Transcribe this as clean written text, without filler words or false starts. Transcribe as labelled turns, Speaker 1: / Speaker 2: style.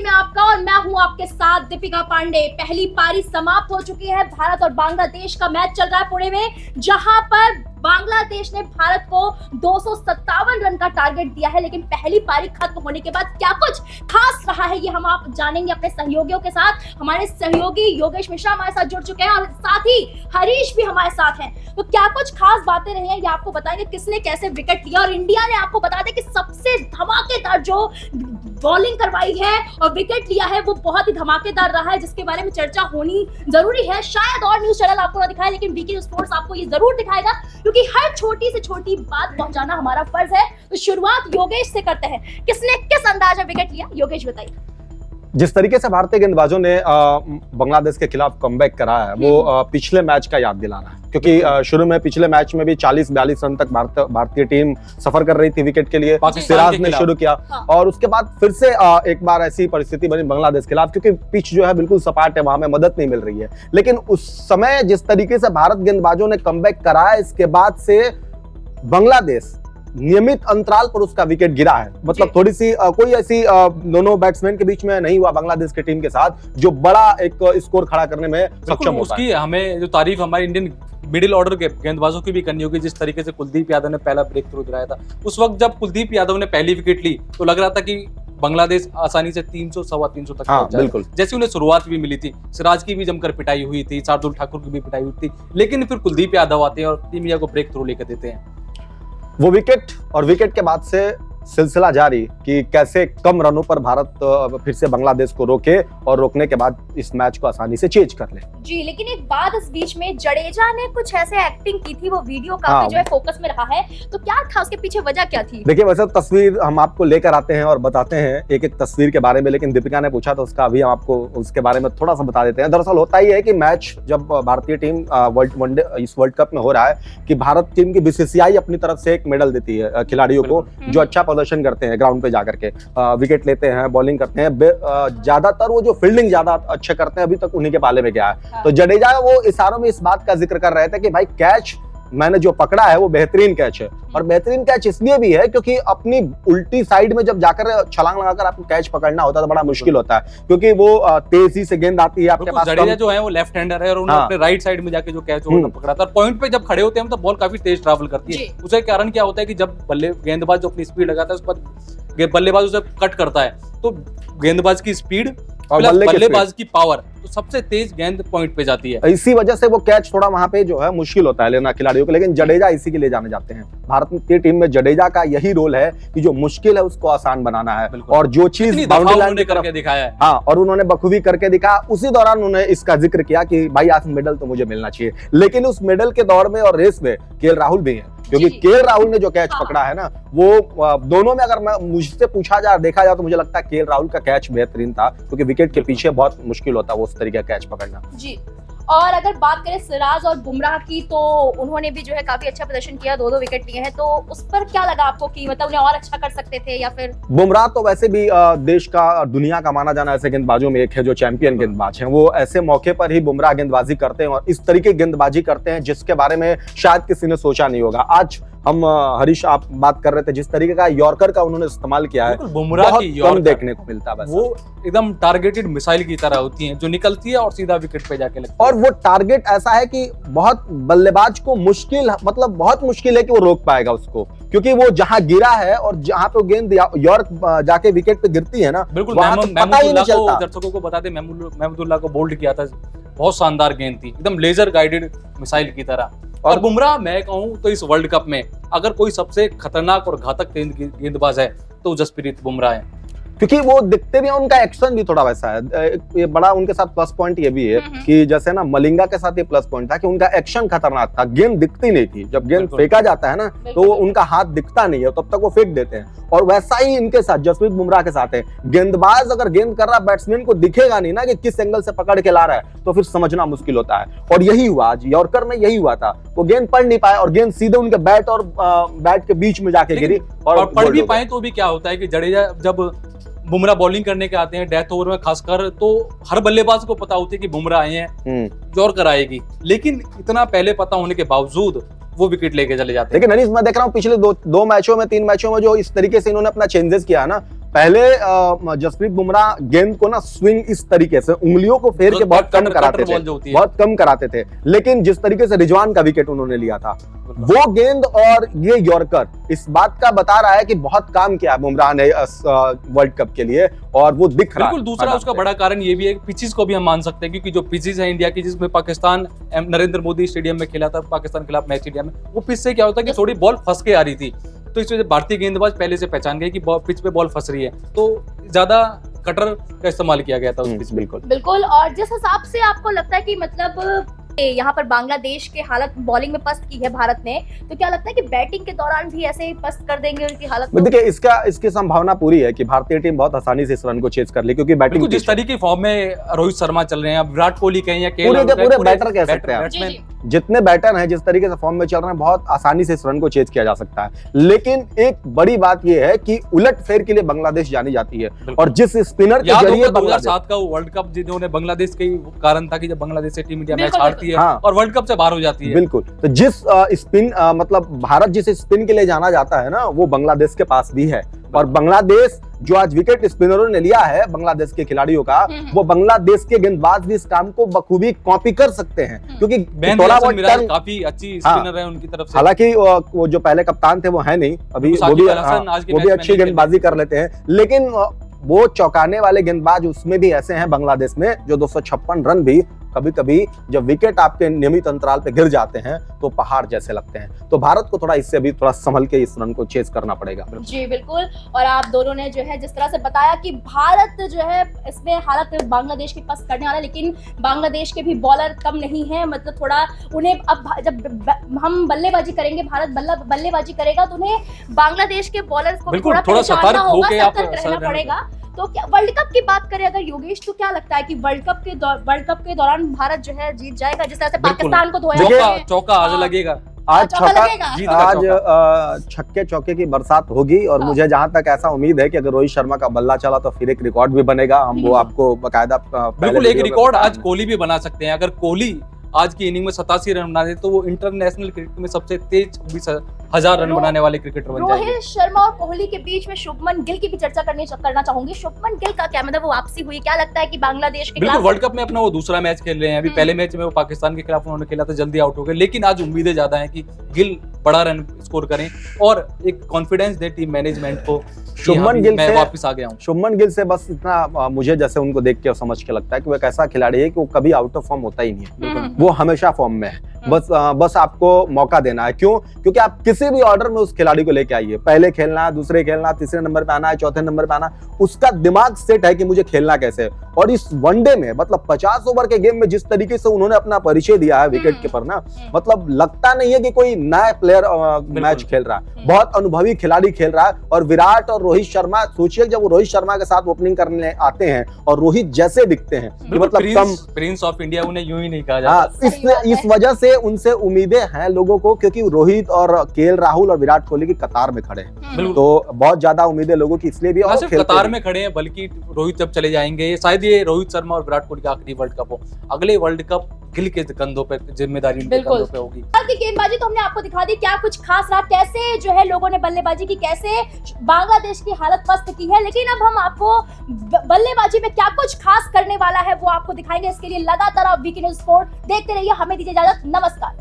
Speaker 1: में आपका और मैं हूं आपके साथ दीपिका पांडे। पहली पारी समाप्त हो चुकी है। भारत और बांग्लादेश का मैच चल रहा है पुणे में, जहां पर बांग्लादेश ने भारत को 257 रन का टारगेट दिया है। लेकिन पहली पारी खत्म होने के बाद क्या कुछ खास रहा है, ये हम आप जानेंगे अपने सहयोगियों के साथ। हमारे सहयोगी योगेश मिश्रा हमारे साथ जुड़ चुके हैं और साथ ही हरीश भी हमारे साथ हैं। तो क्या कुछ खास बातें रही हैं ये आपको बताएंगे, किसने कैसे विकेट लिया। और इंडिया ने आपको बता दें कि सबसे धमाकेदार जो बॉलिंग करवाई है और विकेट लिया है वो बहुत ही धमाकेदार रहा है, जिसके बारे में चर्चा होनी जरूरी है। शायद और न्यूज चैनल आपको ना दिखाए, लेकिन वीके स्पोर्ट्स आपको ये जरूर दिखाएगा, क्योंकि हर छोटी से छोटी बात पहुंचाना हमारा फर्ज है। तो शुरुआत योगेश से करते हैं, किसने किस अंदाज में विकेट लिया, योगेश बताइए।
Speaker 2: जिस तरीके से भारतीय गेंदबाजों ने बांग्लादेश के खिलाफ कमबैक करा है वो पिछले मैच का याद दिला रहा है, क्योंकि शुरू में पिछले मैच में भी 40-42 रन तक भारतीय टीम सफर कर रही थी विकेट के लिए। सिराज ने शुरू किया और उसके बाद फिर से एक बार ऐसी परिस्थिति बनी बांग्लादेश के खिलाफ, क्योंकि पिच जो है बिल्कुल सपाट है, वहां में मदद नहीं मिल रही है। लेकिन उस समय जिस तरीके से भारत गेंदबाजों ने कमबैक करा है, इसके बाद से बांग्लादेश नियमित अंतराल पर उसका विकेट गिरा है। मतलब थोड़ी सी कोई ऐसी दोनों बैट्समैन के बीच में नहीं हुआ बांग्लादेश की टीम के साथ जो बड़ा एक स्कोर खड़ा करने में सक्षम होता है।
Speaker 3: हमें जो तारीफ हमारे इंडियन मिडिल ऑर्डर के गेंदबाजों की भी करनी होगी। जिस तरीके से कुलदीप यादव ने पहला ब्रेक थ्रू दिलाया था, उस वक्त जब कुलदीप यादव ने पहली विकेट ली तो लग रहा था कि बांग्लादेश आसानी से 300-325 तक पहुंच जाएगा। जैसे उन्हें शुरुआत भी मिली थी, सिराज की भी जमकर पिटाई हुई थी, शार्दुल ठाकुर की भी पिटाई हुई थी, लेकिन फिर कुलदीप यादव आते हैं और टीम इंडिया को ब्रेक थ्रू लेकर देते हैं।
Speaker 2: वो विकेट और विकेट के बाद से सिलसिला जारी कि कैसे कम रनों पर भारत फिर से बांग्लादेश को रोके और रोकने के बाद इस मैच को आसानी से चेंज कर ले।
Speaker 1: जी, लेकिन एक बात इस बीच में, जडेजा ने कुछ ऐसे एक्टिंग की थी, वो वीडियो काफी जो है फोकस में रहा है, तो क्या था उसके पीछे, वजह क्या थी? देखिए,
Speaker 2: वैसे तस्वीर हम आपको लेकर आते हैं और बताते हैं एक एक तस्वीर के बारे में, लेकिन दीपिका ने पूछा तो उसका अभी हम आपको उसके बारे में थोड़ा सा बता देते हैं। दरअसल होता ही है कि मैच जब भारतीय टीम वनडे इस वर्ल्ड कप में हो रहा है कि भारत टीम की बीसीसीआई अपनी तरफ से एक मेडल देती है खिलाड़ियों को जो अच्छा प्रदर्शन करते हैं, ग्राउंड पे जाकर के विकेट लेते हैं, बॉलिंग करते हैं। ज्यादातर वो जो फील्डिंग ज्यादा अच्छे करते हैं, अभी तक उन्हीं के पाले में गया है। तो जडेजा वो इशारों में इस बात का जिक्र कर रहे थे कि भाई कैच मैंने जो पकड़ा है वो बेहतरीन कैच है। और बेहतरीन कैच इसलिए भी है क्योंकि अपनी उल्टी साइड में जब जाकर छलांग लगाकर आपको कैच पकड़ना होता है तो बड़ा मुश्किल होता है, क्योंकि वो तेजी से गेंद आती है आपके पास।
Speaker 3: जडेजा जो है वो लेफ्ट हैंडर है और उन्होंने अपने राइट साइड में जाके जो कैच पकड़ा था, पॉइंट पे जब खड़े होते हैं तो बॉल काफी तेज ट्रैवल करती है। उसके कारण क्या होता है कि जब गेंदबाज जो अपनी स्पीड लगाता है उस पर बल्लेबाज उसे कट करता है, तो गेंदबाज की स्पीड और बल्लेबाज की पावर, तो सबसे तेज गेंद पॉइंट पे जाती है।
Speaker 2: इसी वजह से वो कैच थोड़ा वहां पे जो है मुश्किल होता है लेना खिलाड़ियों को, लेकिन जडेजा इसी के लिए जाने जाते हैं। भारत की टीम में जडेजा का यही रोल है कि जो मुश्किल है उसको आसान बनाना है, और जो चीज बाउंड्री लाइन पे करके दिखाया है, हाँ, और उन्होंने बखूबी करके दिखाया। उसी दौरान उन्होंने इसका जिक्र किया कि भाई आज मेडल तो मुझे मिलना चाहिए, लेकिन उस मेडल के दौर में और रेस में केएल राहुल भी है, क्योंकि केएल राहुल ने जो कैच पकड़ा है ना, वो दोनों में अगर मैं मुझसे पूछा जाए, देखा जाए तो मुझे लगता है केएल राहुल का कैच बेहतरीन था, क्योंकि विकेट के पीछे बहुत मुश्किल होता है वो उस तरीके का कैच पकड़ना।
Speaker 1: जी, और अगर बात करें सिराज और बुमराह की, तो उन्होंने भी जो है काफी अच्छा प्रदर्शन किया, 2-2 विकेट लिए हैं, तो उस पर क्या लगा आपको कि मतलब उन्हें और अच्छा कर सकते थे या फिर?
Speaker 2: बुमराह तो वैसे भी देश का, दुनिया का माना जाना ऐसे गेंदबाजों में एक है जो चैंपियन गेंदबाज हैं। वो ऐसे मौके पर ही बुमराह गेंदबाजी करते हैं और इस तरीके की गेंदबाजी करते हैं जिसके बारे में शायद किसी ने सोचा नहीं होगा। आज हम हरीश आप बात कर रहे थे जिस तरीके का यॉर्कर का उन्होंने इस्तेमाल किया है,
Speaker 3: बुमराह की
Speaker 2: कम देखने को मिलता है।
Speaker 3: वो एकदम टारगेटेड मिसाइल की तरह होती हैं, जो निकलती है और सीधा विकेट पे जाके लगती है।
Speaker 2: और वो टारगेट ऐसा है कि बहुत बल्लेबाज को मुश्किल, मतलब बहुत मुश्किल है कि वो रोक पाएगा उसको, क्योंकि वो जहां गिरा है और जहां पे गेंद यॉर्क जाके विकेट पे गिरती है ना,
Speaker 3: बिल्कुल पता ही नहीं चलता। दर्शकों को बता दें, महमूदुल्लाह को बोल्ड किया था, बहुत शानदार गेंद थी, एकदम लेजर गाइडेड मिसाइल की तरह। और बुमराह, मैं कहूं तो इस वर्ल्ड कप में अगर कोई सबसे खतरनाक और घातक गेंदबाज है तो जसप्रीत बुमराह है,
Speaker 2: क्योंकि वो दिखते भी हैं, उनका एक्शन भी थोड़ा वैसा है। ये बड़ा उनके साथ प्लस पॉइंट ये भी है कि जैसे ना मलिंगा के साथ ये प्लस पॉइंट था कि उनका एक्शन खतरनाक था, गेंद दिखती नहीं थी। जब गेंद फेंका जाता है ना तो उनका हाथ दिखता नहीं है, तब तक वो फेंक देते हैं। और वैसा ही इनके साथ जसप्रीत बुमराह के साथ है। गेंदबाज अगर गेंद कर रहा, बैट्समैन को दिखेगा नहीं ना कि किस एंगल से पकड़ के ला रहा है, तो फिर समझना मुश्किल होता है। और यही हुआ आज यॉर्कर में, यही हुआ था, वो गेंद पढ़ नहीं पाए और गेंद सीधे उनके बैट और बैट के बीच में जाके गिरी।
Speaker 3: और पढ़ भी पाए तो भी क्या होता है कि जडेजा जब बुमराह बॉलिंग करने के आते हैं डेथ ओवर में खासकर, तो हर बल्लेबाज को पता होती है कि बुमराह आए हैं, यॉर्कर आएगी, लेकिन इतना पहले पता होने के बावजूद वो विकेट लेके चले जाते हैं।
Speaker 2: लेकिन अनीस, मैं देख रहा हूँ पिछले दो मैचों में, 3 मैचों में जो इस तरीके से इन्होंने अपना चेंजेस किया है ना, पहले जसप्रीत बुमराह गेंद को ना स्विंग इस तरीके से उंगलियों को फेर के बहुत कम कराते थे, बहुत कम कराते थे। लेकिन जिस तरीके से रिजवान का विकेट उन्होंने लिया था, वो गेंद और ये यॉर्कर इस बात का बता रहा है कि बहुत काम किया बुमराह ने वर्ल्ड कप के लिए, और वो दिख रहा है।
Speaker 3: बिल्कुल, दूसरा उसका बड़ा कारण ये भी है, पिचेस को भी हम मान सकते हैं, क्योंकि जो पिचेस है इंडिया की, जिसमें पाकिस्तान नरेंद्र मोदी स्टेडियम में खेला था पाकिस्तान के खिलाफ मैच इंडिया में, वो पिच से क्या होता है कि थोड़ी बॉल फंस के आ रही थी, तो इस वजह से भारतीय गेंदबाज पहले से पहचान गए कि पिच पे बॉल फंस रही है, तो ज्यादा कटर का इस्तेमाल किया गया था उस पिच।
Speaker 2: बिल्कुल
Speaker 1: बिल्कुल। और जिस हिसाब से आपको लगता है कि मतलब यहाँ पर बांग्लादेश के हालत बॉलिंग में पस्त की है भारत ने, तो क्या लगता है कि बैटिंग के दौरान भी ऐसे ही पस्त कर देंगे उनकी हालत?
Speaker 2: देखिए, इसकी संभावना पूरी है कि भारतीय टीम बहुत आसानी से इस रन को चेज कर ले, क्योंकि बैटिंग
Speaker 3: जिस तरीके फॉर्म में रोहित शर्मा चल रहे हैं, विराट कोहली कहें या
Speaker 2: पूरे बैटर कह सकते हैं, जितने बैटर हैं जिस तरीके से फॉर्म में चल रहे हैं, बहुत आसानी से इस रन को चेज किया जा सकता है। लेकिन एक बड़ी बात यह है कि उलट फेर के लिए बांग्लादेश जानी जाती है, और जिस स्पिनर के जरिए
Speaker 3: 2007 का वर्ल्ड कप जिन्होंने बांग्लादेश के कारण था कि जब बांग्लादेश से टीम इंडिया मैच हारती है और वर्ल्ड कप से बाहर हो जाती है।
Speaker 2: बिल्कुल, तो जिस स्पिन मतलब भारत जिस स्पिन के लिए जाना जाता है ना, वो बांग्लादेश के पास भी है, और बांग्लादेश जो आज विकेट स्पिनरों ने लिया है बांग्लादेश के खिलाड़ियों का, वो बांग्लादेश के गेंदबाज भी इस काम को बखूबी कॉपी कर सकते हैं, क्योंकि थोड़ा बहुत
Speaker 3: काफी अच्छी स्पिनर है उनकी तरफ से।
Speaker 2: हालांकि वो जो पहले कप्तान थे वो है नहीं अभी, वो भी अच्छी गेंदबाजी कर लेते हैं, लेकिन वो चौंकाने वाले गेंदबाज उसमें भी ऐसे हैं बांग्लादेश में, जो 256 रन भी कभी कभी जब विकेट आपके नियमित अंतराल पे गिर जाते हैं तो पहाड़ जैसे लगते हैं। तो भारत को थोड़ा इससे भी थोड़ा संभल के इस रन को चेज करना पड़ेगा।
Speaker 1: जी बिल्कुल। और आप दोनों ने जो है जिस तरह से बताया कि भारत जो है इसमें हालत बांग्लादेश के पास करने वाला है, लेकिन बांग्लादेश के भी बॉलर कम नहीं है, मतलब थोड़ा उन्हें अब जब हम बल्लेबाजी करेंगे, भारत बल्लेबाजी करेगा, तो उन्हें बांग्लादेश के बॉलर को थोड़ा सतर्क रहना पड़ेगा। तो क्या वर्ल्ड कप की बात करें अगर योगेश, तो क्या लगता है कि वर्ल्ड कप के दौरान भारत जो है जीत जाएगा, जिस तरह से पाकिस्तान को धोया?
Speaker 3: चौका आज लगेगा,
Speaker 2: आज छक्के चौके की बरसात होगी, और मुझे जहां तक ऐसा उम्मीद है कि अगर रोहित शर्मा का बल्ला चला तो फिर एक रिकॉर्ड भी बनेगा। हम वो आपको बकायदा
Speaker 3: बिल्कुल एक रिकॉर्ड आज कोहली भी बना सकते हैं। अगर कोहली आज की इनिंग में 87 रन बना दे तो वो इंटरनेशनल क्रिकेट में सबसे तेज 26,000 रन बनाने वाले क्रिकेटर बन जाएंगे।
Speaker 1: रोहित शर्मा और कोहली के बीच में शुभमन गिल की भी चर्चा करना चाहूंगी। शुभमन गिल का क्या मतलब वो वापसी हुई, क्या लगता है कि बांग्लादेश के
Speaker 3: खिलाफ वर्ल्ड कप में अपना वो दूसरा मैच खेल रहे हैं। अभी पहले मैच में वो पाकिस्तान के खिलाफ उन्होंने खेला था, जल्दी आउट हो गए, लेकिन आज उम्मीदें ज्यादा है कि गिल बड़ा रन स्कोर करें और एक कॉन्फिडेंस दे टीम मैनेजमेंट को।
Speaker 2: शुभमन गिल से
Speaker 3: वापस आ गया हूं।
Speaker 2: शुभमन गिल से बस इतना मुझे जैसे उनको देख के और समझ के लगता है कि वो एक ऐसा खिलाड़ी है कि वो कभी आउट ऑफ फॉर्म होता ही नहीं है, वो हमेशा फॉर्म में है। बस आपको मौका देना है। क्यों? क्योंकि आप किसी भी ऑर्डर में उस खिलाड़ी को लेके आइए, पहले खेलना, दूसरे खेलना, तीसरे नंबर पे आना है, चौथे नंबर पे आना, उसका दिमाग सेट है कि मुझे खेलना कैसे है। और इस वनडे में मतलब 50 ओवर के गेम में जिस तरीके से उन्होंने अपना परिचय दिया है विकेट कीपर ना, मतलब लगता नहीं है कि कोई नया प्लेयर मैच खेल रहा है, बहुत अनुभवी खिलाड़ी खेल रहा है। और विराट और रोहित शर्मा, सोचिए जब वो रोहित शर्मा के साथ ओपनिंग करने आते हैं और रोहित जैसे दिखते हैं, मतलब
Speaker 3: प्रिंस ऑफ इंडिया उन्हें यूं ही नहीं कहा जाता।
Speaker 2: इस वजह से उनसे उम्मीदें हैं लोगों को, क्योंकि रोहित और केएल राहुल और विराट कोहली की कतार में खड़े हैं, तो बहुत ज्यादा उम्मीदें लोगों की इसलिए भी। और
Speaker 3: सिर्फ कतार में खड़े हैं, बल्कि रोहित जब चले जाएंगे, शायद ये रोहित शर्मा और विराट कोहली का आखिरी वर्ल्ड कप हो, अगले वर्ल्ड कप गिल के कंधों पे जिम्मेदारी उनके कंधों पे होगी। गेंदबाजी तो हमने आपको दिखा दी, क्या कुछ खास रहा, कैसे जो है लोगों ने बल्लेबाजी की, कैसे बांग्लादेश की हालत पस्त की है, लेकिन अब हम आपको बल्लेबाजी में क्या कुछ खास करने वाला है वो आपको दिखाएंगे। इसके लिए लगातार आप वीकेंड स्पोर्ट देखते रहिए। हमें दीजिए इजाजत, नमस्कार।